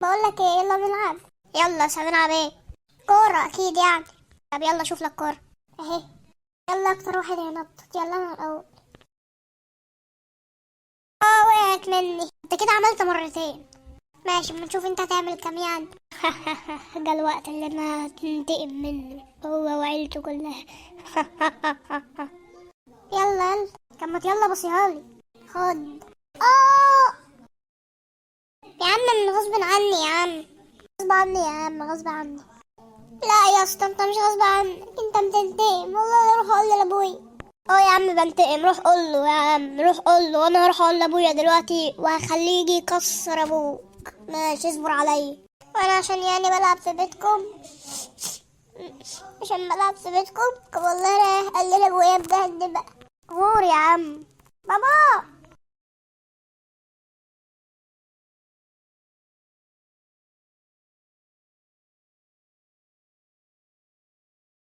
بقول لك ايه، يلا نلعب. يلا هنلعب ايه؟ كورة اكيد يعني. طب يلا شوف لك كورة اهي. يلا اكتر واحد هينطط، يلا انا الاول. اه وقعت مني، انت كده عملت مرتين. ماشي، ما نشوف انت هتعمل كام يعني. جا الوقت اللي انا هتنتقم منه هو وعيلته كلها. يلا يلا، كمت يلا بصيها لي. خد. اه يا عم، من غصب عني يا عم. غصب عني يا عم، غصب عني. لا يا اسطى، انت مش غصب عنك، انت بتنتقم. والله اروح اقول لابوي. اه يا عم بنتقم، روح قول له يا عم، روح قول له. وانا هروح اقول لابويا دلوقتي وهخليه يجي يكسر ابوك. ماشي، اصبر عليا. وانا عشان يعني بلعب في بيتكم، عشان بلعب في بيتكم والله رايح اقول لابويا بجد بقى. غور يا عم. بابا.